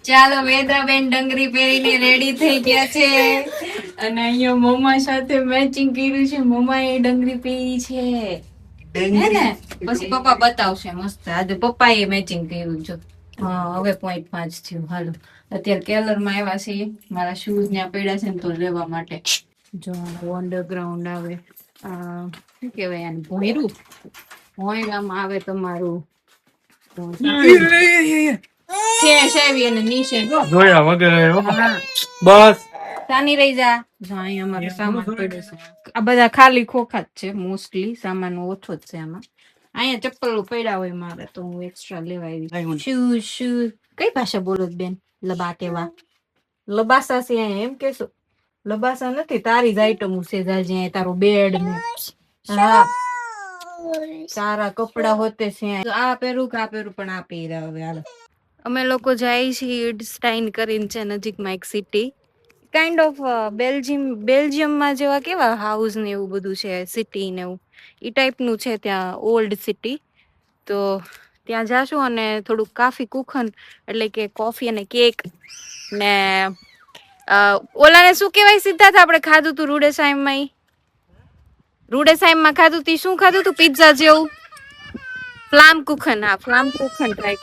ચાલો વેદાબેન ડંગરી પહેરીને રેડી થઈ ગયા છે અને અહીંયા મમ્મા સાથે મેચિંગ કર્યું છે. મમ્મા એ ડંગરી પહેરી છે હે ને? પછી પપ્પા બતાવશે મસ્ત. આજે પપ્પા એ મેચિંગ કર્યું છે. હા હવે 0.5 થયું. હાલો અત્યારે કેલર માં આવ્યા છે. મારા શૂઝ ત્યાં પડ્યા છે ને તો લેવા માટે. જો અંડરગ્રાઉન્ડ આવે શું કેવાય આને ભોયરું ભોયરામાં આવે તમારું કેશ આવી અને નીચે જોયા વગર બસ તાની રહી જા. જો અહીંયા અમારો સામાન પડ્યો છે. આ બધા ખાલી ખોખા જ છે મોસ્ટલી. સામાન ઓછો જ છે આમાં. અહીંયા ચપ્પલ પડ્યા હોય મારે તો હું એક્સ્ટ્રા લેવા આવી. શૂઝ શૂઝ કઈ ભાષા બોલો બેન? લબાટેવા લબાસા છે એમ કેશો? લબાસા નથી, તારી જ આઈટમ છે. જ્યાં તારો બેડ ને હા સારા કપડા હોતે છે. આ પહેરું કે આ પહેરું પણ આ પહેર્યા. હવે હાલો અમે લોકો જાય છીએ સ્ટાઈન કરીને છે નજીકમાં એક સિટી. કાઇન્ડ ઓફ બેલ્જિયમમાં જેવા કેવા હાઉસ ને એવું બધું છે સિટી ને એવું એ ટાઈપનું છે ત્યાં ઓલ્ડ સિટી. તો ત્યાં જાશું અને થોડુંક કાફી કુખન એટલે કે કોફી અને કેક ને ઓલાને શું કહેવાય સિદ્ધાર્થ આપણે ખાધું તું રૂડેસાઈમમાં? રૂડેસાઈમમાં ખાધું તી શું ખાધું તું? પિઝા જેવું ફ્લામ કુખન. હા ફ્લામ કુખન ટ્રાય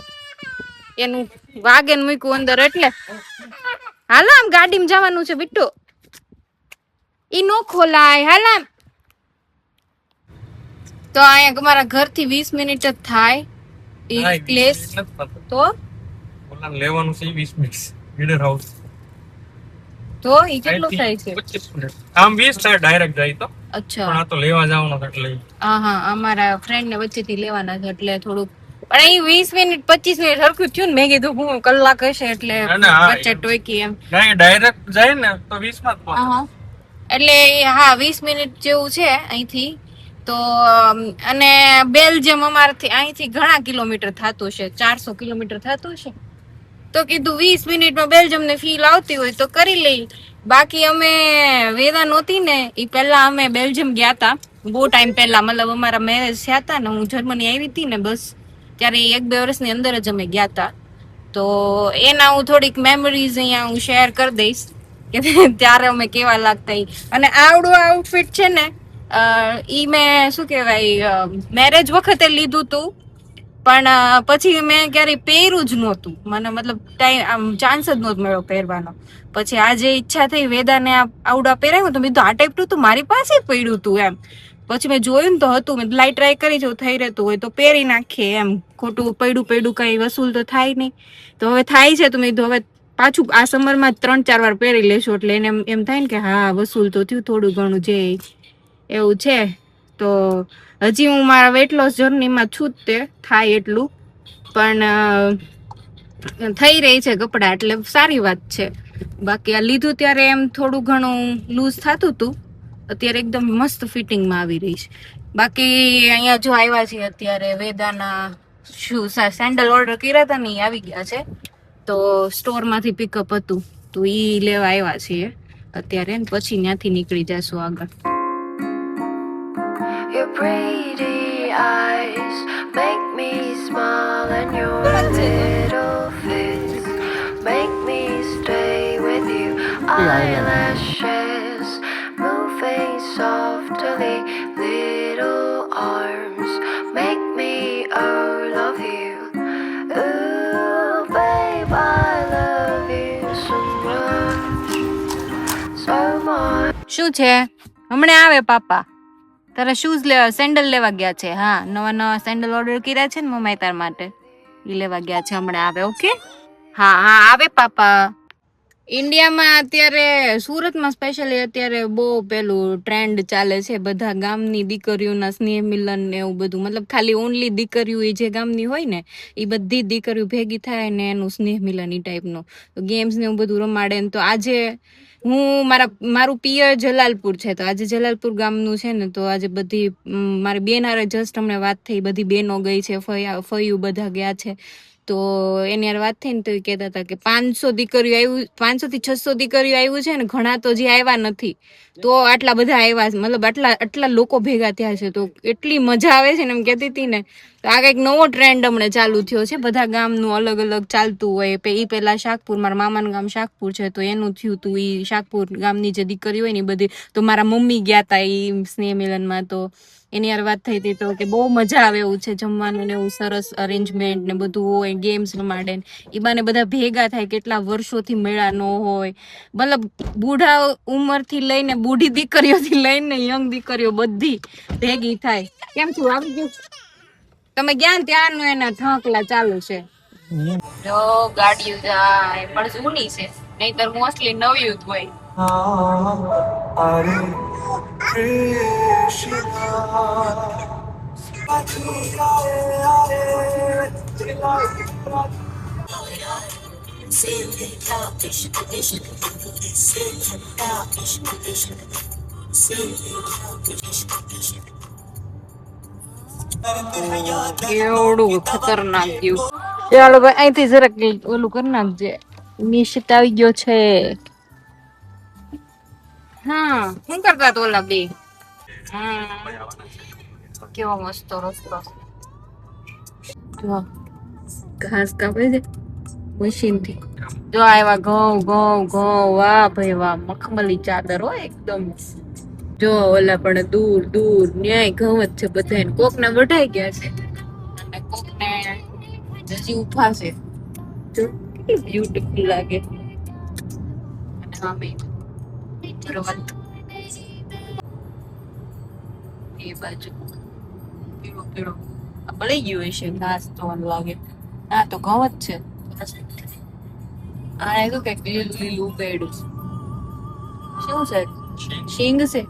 એનું વાગેન મૂક્યું અંદર. એટલે હાલો આમ ગાડીમાં જવાનું છે બિટ્ટુ. ઈ નો ખોલાય. હાલ આમ. તો અહીંયા તમારા ઘરથી 20 મિનિટ જ થાય ઈ પ્લેસ. તો લેવાનું છે 20 મિનિટ હીડર હાઉસ. તો ઈ કેટલું થાય છે? 25 મિનિટ. આમ 20 થાય ડાયરેક્ટ જાય તો. અચ્છા પણ આ તો લેવા જવાનો એટલે. હા અમારા ફ્રેન્ડ ને વચ્ચેથી લેવાના છે એટલે થોડુંક. પણ અહીં 20 મિનિટ 25 મિનિટ હરખું થયું ને. મેં કીધું હું કલાક હશે એટલે વચ્ચે ટોકી એમ. ડાયરેક્ટ જાય ને તો 20 માં એટલે હા 20 મિનિટ જેવું છે અહીંથી. તો અને બેલ્જિયમ અમારાથી અહીંથી ઘણા કિલોમીટર થતું છે. 400 કિલોમીટર થતું છે. તો કીધું 20 મિનિટમાં બેલ્જિયમ ને ફીલ આવતી હોય તો કરી લઈ. બાકી અમે વેદા નહોતી ને એ પહેલા અમે બેલ્જિયમ ગયા હતા બહુ ટાઈમ પહેલા. મતલબ અમારા મેરેજ થયા હતા ને હું જર્મની આવી હતી ને બસ ત્યારે 1-2 વર્ષની અંદર જ અમે ગયા હતા. તો એના હું થોડીક મેમરીઝ અહીંયા હું શેર કરી દઈશ કે ત્યારે અમે કેવા લાગતા. અને આવડું આઉટફિટ છે ને ઈ મેં શું કહેવાય મેરેજ વખતે લીધું હતું પણ પછી મેં ક્યારેય પહેર્યું જ નહોતું. મને મતલબ ટાઈમ આમ ચાન્સ જ નહોતો મળ્યો પહેરવાનો. પછી આજે ઈચ્છા થઈ વેદાને આવડા પહેરાવ્યું તો મેં તો આ ટાઈપનું તો મારી પાસે પડ્યું હતું એમ. પછી મેં જોયું ને તો હતું. મેં લાઈ ટ્રાય કરી જો થઈ રહેતું હોય તો પહેરી નાખીએ એમ. ખોટું પડ્યું કઈ વસૂલ તો થાય નહીં. તો હવે થાય છે તો મેં કીધું હવે પાછું આ સમરમાં 3-4 વાર પહેરી લેશું એટલે એને એમ થાય ને કે હા વસૂલ તો થયું થોડું ઘણું જે એવું છે. તો હજી હું મારા વેટ લોસ જર્નીમાં છું જ તે થાય એટલું પણ થઈ રહી છે કપડાં એટલે સારી વાત છે. બાકી આ લીધું ત્યારે એમ થોડું ઘણું લૂઝ થતું હતું. અત્યારે એકદમ મસ્ત ફિટિંગમાં આવી રહી છે. બાકી અહીંયા જો આવ્યા છે અત્યારે વેદાના શૂઝ સેન્ડલ ઓર્ડર કર્યા હતા ને એ આવી ગયા છે. તો સ્ટોરમાંથી પિકઅપ હતું તો ઈ લેવા આવ્યા છીએ અત્યારે. પછી ત્યાંથી નીકળી જશું આગળ. Your pretty eyes make me smile and your little face make me stay with you. Eyelashes moving softly, little arms make me love you. Ooh, babe, I love you so much, so much. શું છે હમણાં આવે પાપા? તારા shoes લેવા sandal લેવા ગયા છે. હા નવા સેન્ડલ ઓર્ડર કર્યા છે ને મમ્માએ તાર માટે એ લેવા ગયા છે. હમણાં આવે. ઓકે હા આવે પાપા. ઇન્ડિયામાં અત્યારે સુરતમાં સ્પેશિયલી અત્યારે બહુ પેલું ટ્રેન્ડ ચાલે છે. બધા ગામની દીકરીઓના સ્નેહ મિલન ને એવું બધું. મતલબ ખાલી ઓનલી દીકરીઓ એ જે ગામની હોય ને એ બધી દીકરીઓ ભેગી થાય ને એનું સ્નેહ મિલન એ ટાઈપનું ગેમ્સ ને એવું બધું રમાડે. તો આજે હું મારું પિયર જલાલપુર છે તો આજે જલાલપુર ગામનું છે ને તો આજે બધી મારી બેન હારે જસ્ટ હમણાં વાત થઈ. બધી બેનો ગઈ છે, ફયું બધા ગયા છે. તો એની યાર વાત થઈ ને તો એ કહેતા હતા કે 500 દીકરીઓ આવ્યું, 500 થી 600 દીકરીઓ આવ્યું છે ને ઘણા તો જે આવ્યા નથી તો આટલા બધા આવ્યા છે. મતલબ આટલા લોકો ભેગા થયા છે તો એટલી મજા આવે છે ને એમ કહેતી હતી ને તો આ કઈક નવો ટ્રેન્ડ હમણાં ચાલુ થયો છે, બધા ગામનું અલગ અલગ ચાલતું હોય. ઈ પેલા શાકપુર, મારા મામાનું ગામ શાકપુર છે, તો એનું થયું તું. ઈ શાકપુર ગામની જે દીકરી હોય ને બધી, તો મારા મમ્મી ગયા તા ઈ સ્નેહ મિલનમાં, તો એની યાર વાત થઈ હતી, તો કે બહુ મજા આવે એવું છે, જમવાનું ને એવું સરસ અરેન્જમેન્ટ ને બધું હોય, ગેમ્સ રમાડે. ઈ બાને બધા ભેગા થાય, કેટલા વર્ષોથી મેળા ન હોય, મતલબ બુઢા ઉંમર થી લઈને બુઢી દીકરીઓથી લઈને યંગ દીકરીઓ બધી ભેગી થાય. કેમ છું આવી ગયું? તમે ગયા ત્યાંનું એના ઠાંકલા ચાલુ છે. જો ગાડીઓ જાય પણ જૂની છે, નહીતર મોસ્ટલી નવી જ હોય. કેવડું ખતરનાક ગયું. ચાલો ભાઈ, અહીંથી જરાક ઓલું કરી નાખજે. નિશિત આવી ગયો છે. હા, શું કરતા તો ઓલા બે? કેવો મસ્ત રસ્તો. જો ઘાસ કાપે છે મશીન થી. જો આવ્યા ઘઉં ઘઉં ઘઉં. વાહ ભાઈ વાહ, મખમલી ચાદર હો એકદમ. જો ઓલા પણ દૂર દૂર ન્યાય ઘઉં જ છે બધા. કોક ને વઢાઈ ગયા છે અને કોક ને હજી ઉભા છે. જો કેટલી બ્યુટીફુલ લાગે. અને હા ભાઈ પર્વત એ બાજુ પીળો પીળો બળી ગયું હશે ઘાસ તો લાગે. હા તો ઘઉં જ છે. આ શું કઈક લીલું લીલું ઉગાડ્યું છે. શું છે? શીંગ છે.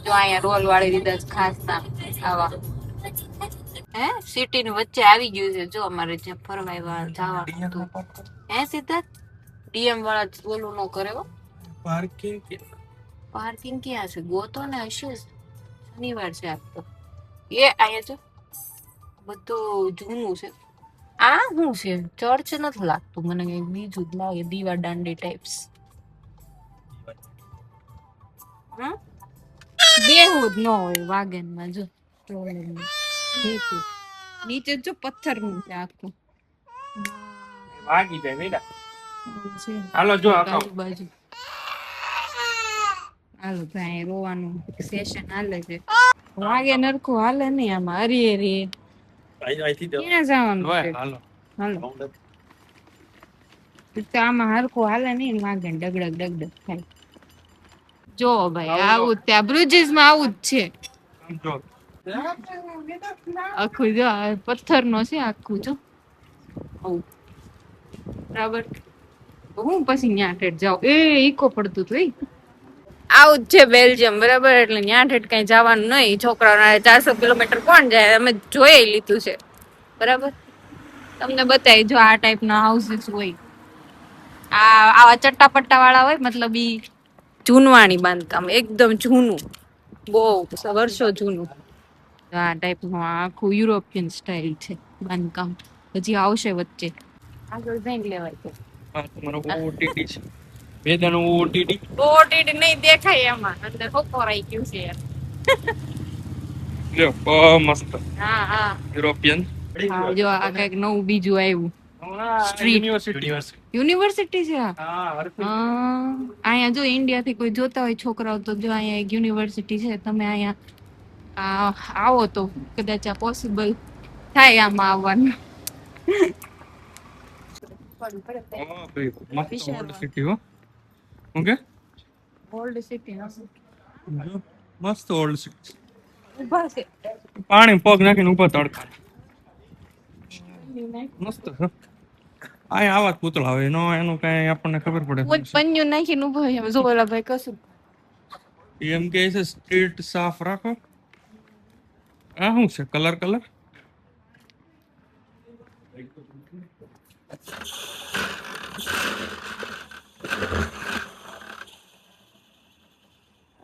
જો અહીંયા રોલ વાળી દીધા છે ખાસ ના આવા. હે સિટી ની વચ્ચે આવી ગયું છે. જો અમારે જ્યાં ફરવા જવાનું હતું. હે સિદ્ધાર્થ ડીએમ વાળા ઓલું નો કરે. પાર્કિંગ પાર્કિંગ ક્યાં છે? ગોતો ને હશે. શનિવાર છે આજ તો. એ અહીંયા જો બધું જૂનું છે. આ શું છે? ચર્ચ નથી લાગતું મને, કઈ બીજું જ લાગે. દીવા દાંડી ટાઈપ્સ. બેહું જ ન હોય વાગન માં. જો નીચે જો પથ્થર નું છે આખું. વાગી જાય બેટા. હાલો જો આજુબાજુ. હાલો ભાઈ, રોવાનું સેશન હાલે છે. વાગે નરખું હાલે નઈ આમાં. હરી હરી ક્યાં જવાનું છે? હાલો આમાં હરખું હાલે નઈ. વાગે ડગડગ ડગડગ થાય. જો ભાઈ આવું ત્યાં બ્રિજીસ માં આવું જ છે. આખું જો પથ્થર નો છે આખું. જો બરાબર. હું પછી ન્યા ઠેઠ જાઉં. એ ઈકો પડતું હતું. આવું જ છે બેલ્જિયમ, બરાબર. એટલે ન્યા ઠેઠ કઈ જવાનું નહીં. છોકરાઓને 400 કિલોમીટર કોણ જાય? અમે જોઈ લીધું છે, બરાબર. તમને બતાવી જો આ ટાઈપ ના હાઉસીસ હોય. આવા ચટ્ટાપટ્ટા વાળા હોય, મતલબ ઈ જૂનવાણી બાંધકામ, એકદમ જૂનું, બહુ વર્ષો જૂનું. આ ટાઈપ નું આખું યુરોપિયન સ્ટાઇલ છે બાંધકામ. હજી આવશે વચ્ચે. આગળ જઈને લેવાય છે. તમારો ઓટીટી છે. વેદનું ઓટીટી ઓટીટી નહીં દેખાય એમાં. અંદર ફોફરાઈ ગયું છે યાર. લ્યો મસ્ત. હા હા યુરોપિયન. હા જો આ કઈક નવું બીજું આવ્યું. સ્ટ્રીટ યુનિવર્સિટી છે. અહીંયા જો ઇન્ડિયા થી કોઈ જોતા હોય છોકરાઓ, તો જો અહીંયા એક યુનિવર્સિટી છે. તમે અહીંયા આવો તો કદાચ આ પોસિબલ થાય આમાં આવવાનું. ઓલ્ડ સિટી મસ્ત. ઓલ્ડ સિટી પાણી પગ નાખીને ઉપર તડકા મસ્ત. આ આવા જ પૂતળા હોય નો, એનું કઈ આપણને ખબર પડે. પન્યું નાખીને ઉભો જો ઓલા ભાઈ કશું એમ કે છે સ્ટ્રીટ સાફ રાખો. આ શું છે? કલર કલર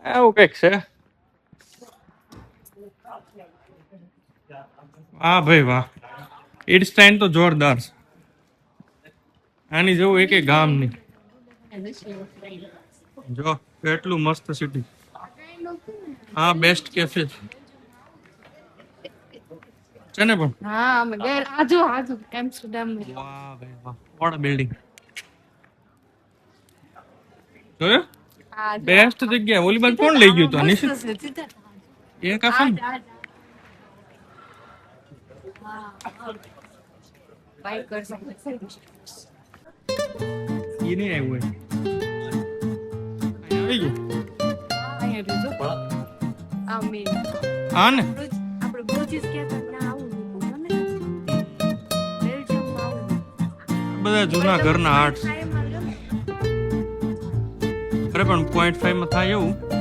એવું કઈક છે. હા ભાઈ વાહ, ઈડસ્ટાઈન તો જોરદાર છે. આની જેવું એક ગામ નહીં. જો કેટલું મસ્ત સિટી. હા બેસ્ટ કેફે. છે ને પણ હા અમે ગયા આજો એમ્સ્ટરડમ વાહ ભાઈ વાહ વોટ બિલ્ડિંગ જોયું બેસ્ટ જગ્યા ઓલી બાજુ કોણ લઈ ગયું તો મસ્ત નિશિત છે સીધા એ કાસમ બાઈક કરશે એ નહીં આવ્યું હોય અહીંયા આવી ગયું અમે હા ને આપણે બ્રુચિસ ક્યાં ના આવું ને બેલ્જિયમ આવું બધા જૂના ઘરના આર્ટ્સ અરે પણ 0.5 માં થાય એવું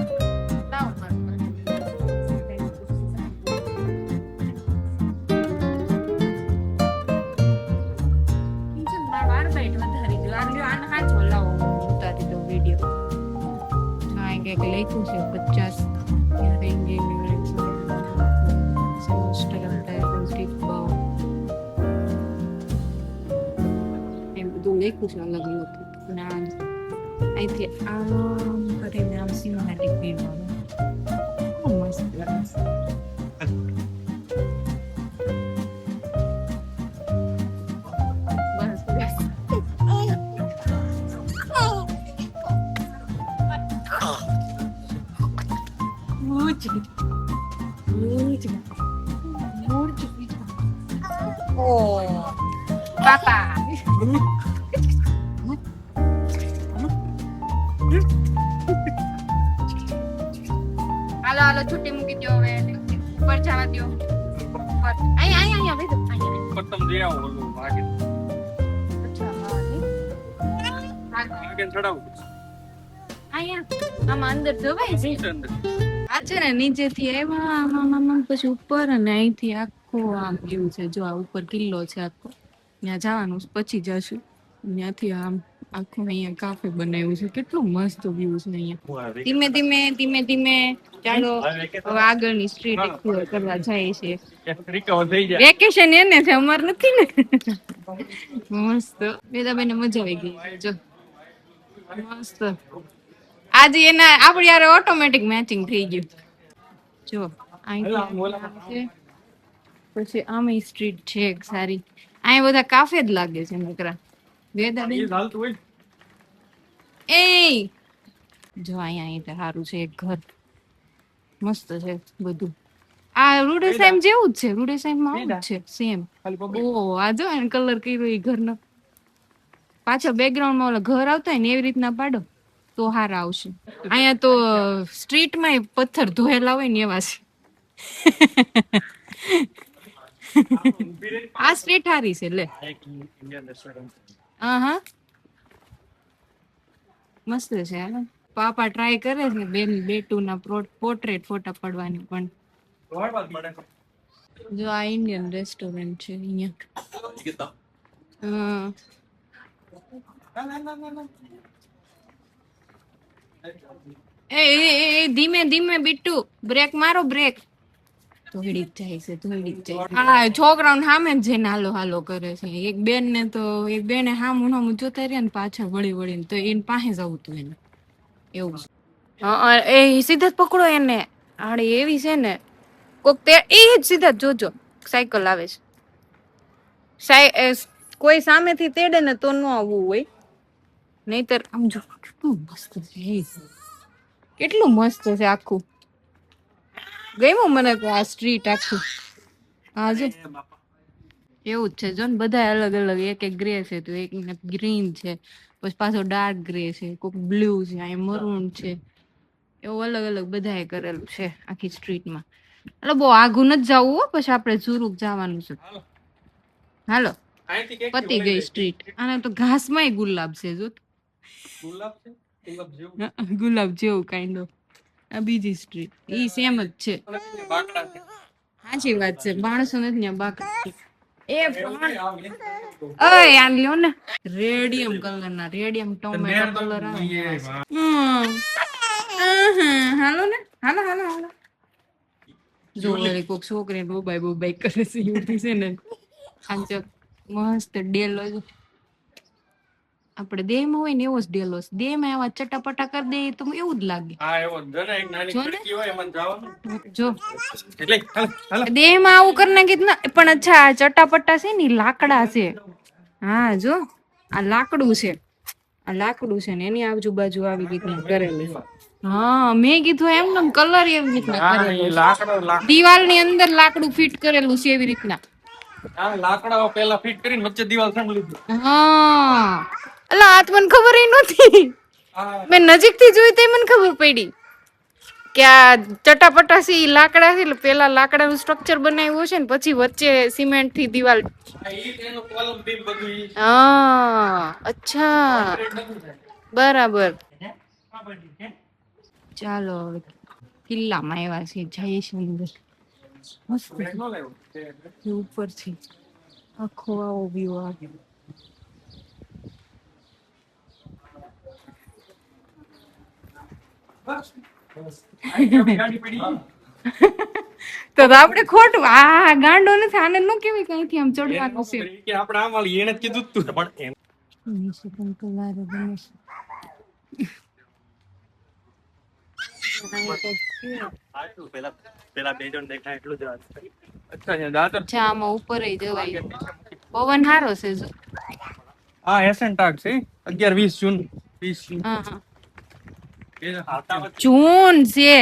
લખ્યું છે 50 એમ બધું લખ્યું છે અલગ અલગ ના અહીંથી આમ કરીને આમ સિનેમેટિક વ્યૂ આવે મસ્ત Papa. હાલો છુટ્ટી મૂકી દો હવે ઉપર જવા દો ઉપર અહીંયા ભાઈ પર તમે જઈ આવો ઓલું વાગે વાગે ચડાવું અહીંયા આમ અંદર જવાય છે આ છે ને નીચેથી આવ્યા આમ પછી ઉપર અને અહીંથી આખો આમ વ્યૂ છે જો આ ઉપર કિલ્લો છે આખો ત્યાં જવાનું પછી જશું ત્યાંથી આમ આખું અહીંયા કાફે બનાવ્યું છે કેટલું મસ્ત વ્યૂ છે અહીંયા ધીમે ધીમે ચાલો હવે આગળની સ્ટ્રીટ એક્સપ્લોર કરવા જાય છે વેકેશન એને છે અમાર નથી ને મસ્ત બેદાબેન મજા આવી ગઈ જો મસ્ત આજે એના આપણી યાર ઓટોમેટિક મેચિંગ થઈ ગયું જો અહીં પછી આમે સ્ટ્રીટ છે એક સારી અહીંયા બધા કાફે જ લાગે છે નકરા વેદાબેન એ જો અહીંયા સારું છે એક ઘર મસ્ત છે બધું આ રૂડેસાઈમ જેવું જ છે રૂડેસાઈમમાં આવું જ છે સેમ ઓ આ જો એને કલર કર્યો એ ઘરનો પાછળ બેકગ્રાઉન્ડમાં ઓલા ઘર આવતા હોય ને એવી રીતના પાડો તો હારા આવશે અહીંયા તો સ્ટ્રીટમાં પથ્થર ધોયેલા હોય ને એવા છે આ સ્ટ્રીટ હારી છે લે હા મસ્ત છે હા પાપા ટ્રાય કરે છે બેન બેટુ ના પોર્ટ્રેટ ફોટા પડવાની પણ જો આ ઇન્ડિયન રેસ્ટોરન્ટ છે અહીંયા એ ધીમે ધીમે બિટ્ટુ બ્રેક મારો બ્રેક ધોઈડી જ જાય છે હા છોકરાઓને સામે જ જઈને હાલો હાલો કરે છે એક બેન ને તો એક બેને હામું જોતા રહ્યા ને પાછળ વળીને તો એને પાસે જવું તું એને એવું એ સીધા જ પકડો એને આડી એવી છે ને કોક તે એ જ સીધા જોજો સાયકલ આવે છે કોઈ સામેથી તેડે ને તો ન આવવું હોય નહીતર આમ જો કેટલું મસ્ત છે કેટલું મસ્ત છે આખું ગમ્યું મને તો આ સ્ટ્રીટ આખું હા જો એવું જ છે જો ને બધા અલગ અલગ એક ગ્રે છે તો એક ગ્રીન છે પછી પાછો ડાર્ક ગ્રે છે કોઈક બ્લુ છે અહીં મરૂન છે એવું અલગ અલગ બધાએ કરેલું છે આખી સ્ટ્રીટમાં એટલે બહુ આઘું નથી જવું હો પછી આપણે ઝુરુક જવાનું છે હાલો પતી ગઈ સ્ટ્રીટ આને તો ઘાસમાંય ગુલાબ છે જો ગુલાબ જેવું કાઇન્ડ ઓફ આ બીજી સ્ટ્રીટ ઈ સેમ જ છે સાચી વાત છે માણસો નથી ત્યાં બાકા એ આન લ્યો ને રેડિયમ કલર ના રેડિયમ ટોમેટો કલર આવે હાલો ને હાલો જો કોક છોકરી બોબાઈ કરે છે યુવતી છે ને આમ મસ્ત ડેલો આપણે દેહમાં હોય ને એવો જ ડેલો છે. દેહમાં આવા ચટાપટા કરી દે તો એવું જ લાગે. હા એવો જ છે ને, એક નાની જો ને. ખિડકી હોય એમાં જવાનું. જો એટલે હાલ હાલ. દેહમાં આવું કરી નાખી જ ના, પણ અચ્છા આ ચટાપટા છે ને ઈ લાકડા છે. હા જો આ લાકડું છે, આ લાકડું છે ને એની આજુબાજુ આવી રીતના કરેલું છે. હા મેં કીધું એમ ને કલર એવી રીતના હા કરેલો ઈ છે. લાકડો દિવાલ ની અંદર લાકડું ફિટ કરેલું છે એવી રીતના. હા લાકડાઓ પેલા ફિટ કરીને વચ્ચે દિવાલ સાંભળી લીધું. હા અલા આ તો મને ખબર ય નહોતી. હા મેં નજીક થી જોઈ તો મને ખબર પડી કે આ ચટાપટા છે ઈ લાકડા છે. એટલે પેલા લાકડાનું સ્ટ્રક્ચર બનાવ્યું છે ને પછી વચ્ચે સિમેન્ટ થી દિવાલ. ઈ એનું કોલમ બીમ બધું ઈ હા અચ્છા કોન્ક્રીટ નથી થાય. બરાબર. ચાલો હવે કિલ્લામાં આવ્યા છે, જઈએ છીએ અંદર. મસ્ત બ્રેક નો લાવ્યો. છે ઉપરથી આખો આવો વ્યૂ આવે. બસ આ ગાડી પડી. તો આપણે ખોટું આ ગાંડો નથી. આને નો કેવી કઈથી આમ ચડવાનું છે. કે આપણે આમ વાળી એને જ કીધું તું પણ એમ નીચે પણ કલારે બને છે. પેલા બે જણ દેખાય એટલું જ રાત. અચ્છા અહીંયા દાદર અચ્છા આમાં ઉપર જવાય. પવન હારો છે જો. હા એસેન્ટ ટાગ છે 11-20 જૂન 20 જૂન હા હા 2027. જૂન છે.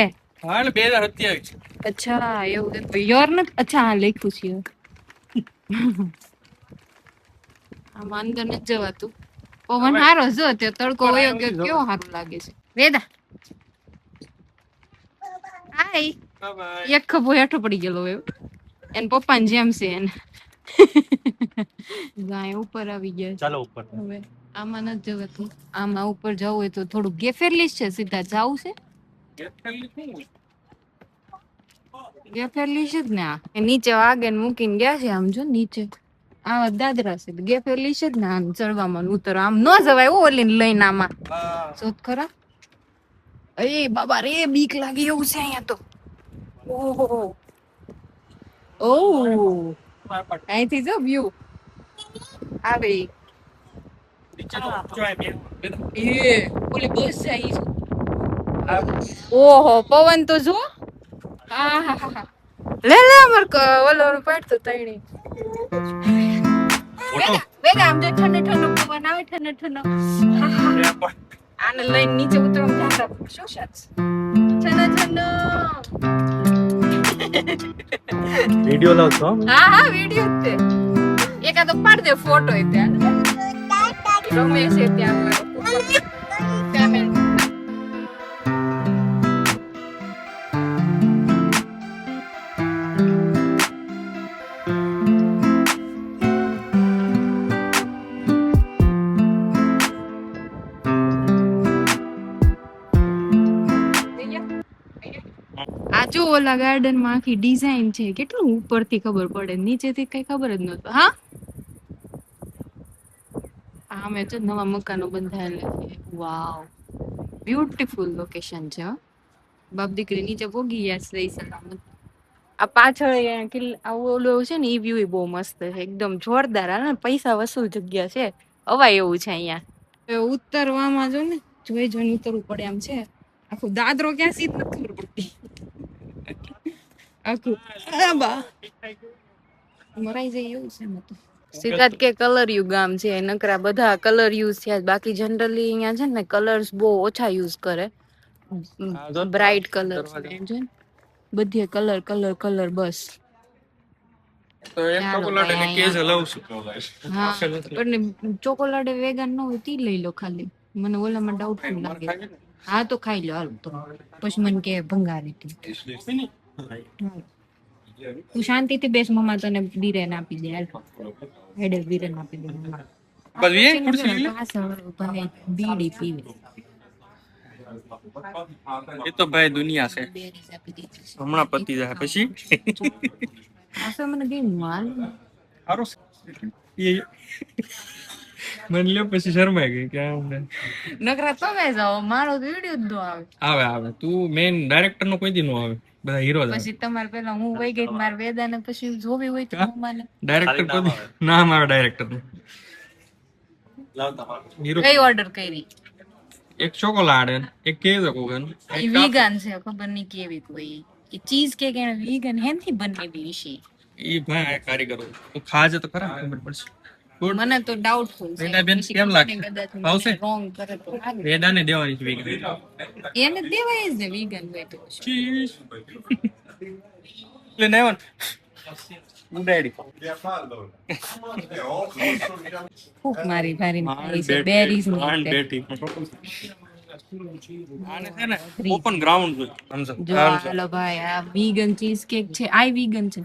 હા એટલે 2027. અચ્છા એવું યર નથી. અચ્છા હા લખ્યું છે યર. આમાં અંદર નથી જવાતું. પવન હારો જો તે તડકો વયો ગયો કેવો સારું લાગે છે. વેદા હાય. Bye bye. એક ખભો હેઠો પડી ગયેલો હવે. એન પપ્પા જેમ છે એને. ગાય ઉપર આવી ગયા છે. ચાલો ઉપર. હવે આમાં નથી જવાતું. આમાં ઉપર જવું હોય તો થોડું ગેફેરલી છે. સીધા જાવું છે. ગેફેરલી છે જ ને આ. એ નીચે વાગે મૂકીને ગયા છે. આમ જો નીચે આ દાદરા છે. ગેફેરલી છે જ ને આમ ચડવામાં ને ઉતરવા. આમ ન જવાય ઓલીને લઈને આમાં. શોધ ખરા. એ બાબા રે બીક લાગે એવું છે અહીંયા તો. ઓહો ઓહ અહીંથી જો વ્યૂ આવે. એ ઓલી બસ છે ઈ જો. ઓહો પવન તો જો. હા હા હા લે લે અમર ઓલો પાડતો તઈણી. વેગા વેગા આમ જો ઠંડો ઠંડો પવન આવે ઠંડો ઠંડો. આને લઈને નીચે ઉતરવા ધ્યાન રાખો. શું શાત ઠંડો ઠંડો. વિડિયો લાવ છો. હા હા વિડિયો જ તે. એકાદો પાડ દે ફોટો એ ત્યાં રમે છે ત્યાં ફેમિલી. આ જો ઓલા ગાર્ડન માં આખી ડિઝાઇન છે. કેટલું ઉપરથી ખબર પડે નીચેથી કઈ ખબર જ નહોતું. હા હા મેં તો નવા મકાનો બંધાયેલા છે. વાવ બ્યુટીફુલ લોકેશન છે. બાપ દીકરી નીચે પોગી ગયા સહી સલામત. આ પાછળ આ ઓલો છે ને ઈ વ્યૂ બહુ મસ્ત છે. એકદમ જોરદાર. હા પૈસા વસૂલ જગ્યા છે. અવાય એવું છે અહીંયા. ઉતરવામાં જો ને જોઈ જોઈને ઉતરવું પડે આમ છે. આખું દાદરો ક્યાં સીધ નથી ખબર પડતી. આખું મરાઈ જાય એવું છે ને તો. સીધા કે કલર યુ ગામ છે. નકરા બધા કલર યુઝ થયા. બાકી જનરલી અહીંયા છે ને કલર્સ બહુ ઓછા યુઝ કરે. બ્રાઇટ કલર બધી કલર કલર કલર બસ. તો એક ચોકોલેટ અને કેજ હલાવશું. હા પણ ચોકોલેટ વેગન ન હોય તી લઈ લો ખાલી. મને ઓલામાં ડાઉટફુલ લાગે. હા તો ખાઈ લો હાલ તો. પછી મને કે ભંગારી હતી. તું શાંતિથી બેસ. મમ્મા તને બીરેન આપી દે. હેડે બીરેન આપી દે. બીડી પીવે. એ તો ભાઈ દુનિયા છે. હમણાં પતી જાય પછી આસો મને ગઈ માલ સારું એ મને લ્યો પછી શરમાઈ ગઈ કે નકરા તમે જાઓ. મારો વિડિયો જ નો આવે. આવે આવે તું મેઇન ડાયરેક્ટર નો કોઈ દી નો આવે. બધા હીરો જ પછી તમારે પેલા હું વઈ ગઈ માર વેદાને પછી જોવી હોય તો મમ્માને ડાયરેક્ટર કોઈ ના આવે ડાયરેક્ટર નું હીરો કઈ ઓર્ડર કરી એક ચોકોલાડ એક કેક કોગન એ વીગન છે ખબર નહીં કેવી કોઈ એ ચીઝ કેક એને વીગન હેનથી બનાવી છે ઈ ભાઈ કારીગરો તું ખાજે તો ખરા ખબર પડશે ગુડ મને તો ડાઉટફુલ છે વેદા બેન કેમ લાગશે આવશે રોંગ કરે તો લાગે. વેદાને દેવાની છે વીક એને દેવાય જ ને વીગન હોય તો ચીઝ લે નેવન ઉડાડી ફૂક મારી ભારી ખાઈ છે બેરીઝ માંડ ની બેઠી આને છે ને ઓપન ગ્રાઉન્ડ સમજો જો હાલો ભાઈ આ વીગન ચીઝ કેક છે આ વીગન છે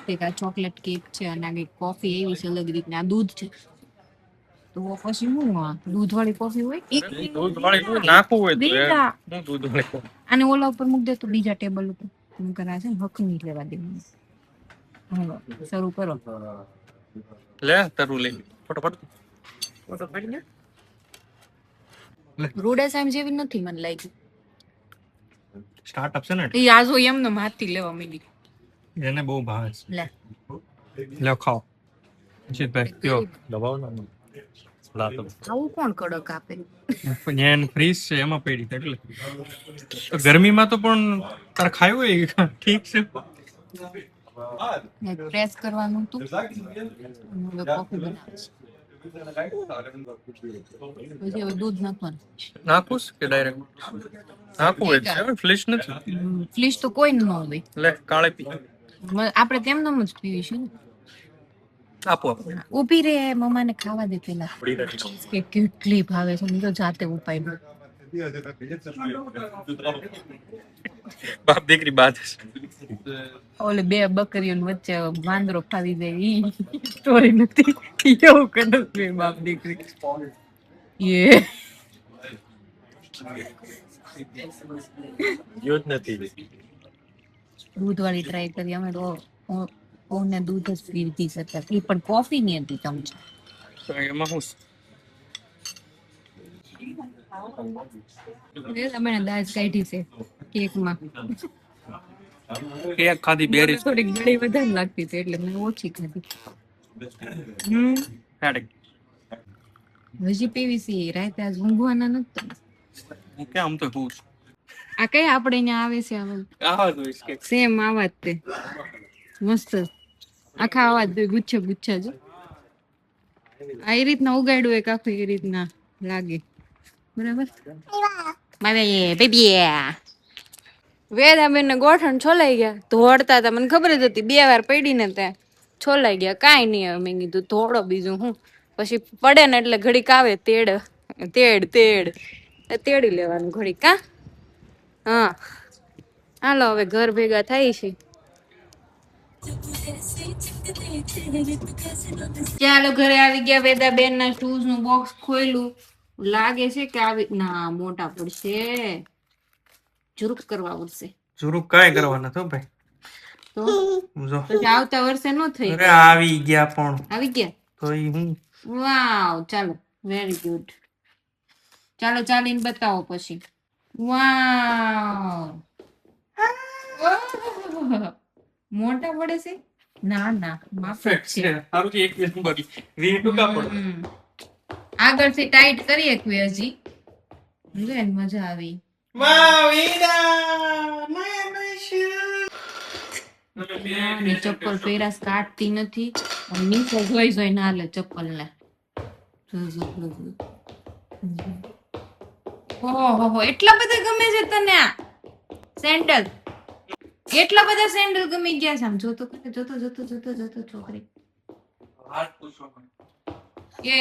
એક આ ચોકલેટ કેક છે અને આ કઈક કોફી એવી છે અલગ રીતના આ દૂધ છે તો પછી શું આ દૂધ વાળી કોફી હોય દૂધ વાળી નાખવું હોય તો બીજા હું દૂધ વાળી અને ઓલા ઉપર મૂક દે તો બીજા ટેબલ ઉપર હું કરા છે ને હક નહીં લેવા દેવાનું હાલો શરૂ કરો લે તરું લે ફટાફટ રોડા સામ જેવી નથી મને લાગી સ્ટાર્ટઅપ છે ને એ આજો એમને હાથથી લેવા માંડી એને બહુ ભાવે છે લે લે ખાઓ જીતભાઈ કયો આવું કોણ કડક આપે ન્યાન ફ્રીઝ છે એમાં પડી છે એટલે તો ગરમીમાં તો પણ તારે ખાયું હોય ઠીક છે પ્રેસ કરવાનું હતું હવે કોફી બનાવીશ પછી હવે દૂધ નાખવાનું નાખું કે ડાયરેક્ટ નાખવું હોય છે ફ્લેશ નથી ફ્લીશ તો કોઈ ન હોય લે કાળે પી આપણે તેમનામ જ પીવીશું ને આપો આપો ઊભી રે મમ્માને ખાવા દે પેલા કે કેટલી ભાવે છે હું તો જાતે ઉપાય બાપ દીકરી બાદ ઓલે બે બકરીઓની વચ્ચે વાંદરો ફાવી જાય ઈ સ્ટોરી નથી એવું કરે બે બાપ દીકરી યે યુદ્ધ નથી દૂધ વાળી ટ્રાય કરી અમે તો ઓને દૂધ જ પીધી છે એ પણ કોફી ની હતી ચમચા એમાં હું અમે દાજ કાઢી છે કેકમાં કેક ખાધી બેરી થોડીક ગળી વધારે લાગતી હતી એટલે મેં ઓછી ખાધી હેડક હજી પીવી છે રાતે આજ ઊંઘવાના નથી હું કે આમ તો હું આ કઈ આપણે અહીંયા આવે છે આવા દો કે સેમ આવાજ તે મસ્ત આખા આવાજ દો ગુચ્છા ગુચ્છા જ આ એ રીતના ઉગાડ્યું એક આખું એ રીતના લાગે બરાબર મારે બેબી વેદાબેન ને ગોઠણ છોલાઈ ગયા ધોડતા હતા મને ખબર જ હતી 2 વાર પડીને ત્યાં છોલાઈ ગયા કાંઈ નહીં હવે મેં કીધું ધોડો બીજું હું પછી પડે ને એટલે ઘડીક આવે તેડી લેવાનું ઘડીક કા હા હાલો હવે ઘર ભેગા થાય છે ચાલો ઘરે આવી ગયા વેદાબેન ના શૂઝ નું બોક્સ ખોલ્યું લાગે છે કે આવી ના મોટા પડશે જુરુક કરવા પડશે જુરુક કાંઈ કરવાના તો ભાઈ તો જો પછી આવતા વર્ષે નો થઈ અરે આવી ગયા પણ આવી ગયા તો ઈ હું વાવ ચાલો વેરી ગુડ ચાલો ચાલીને બતાવો પછી વાવ મોટા પડે છે ના ના માફક છે સારું છે એક મિનિટ બાકી વી ટુકા પડે આગળથી ટાઈટ કરી એકવી હજી જો એને મજા આવી અને ચપ્પલ પહેરાસ કાઢતી નથી અને નીચે જોઈ જોઈ ના લે ચપ્પલ ને ઓહો એટલા બધા ગમે છે તને આ સેન્ડલ એટલા બધા સેન્ડલ ગમી ગયા છે આમ જોતો છોકરી એ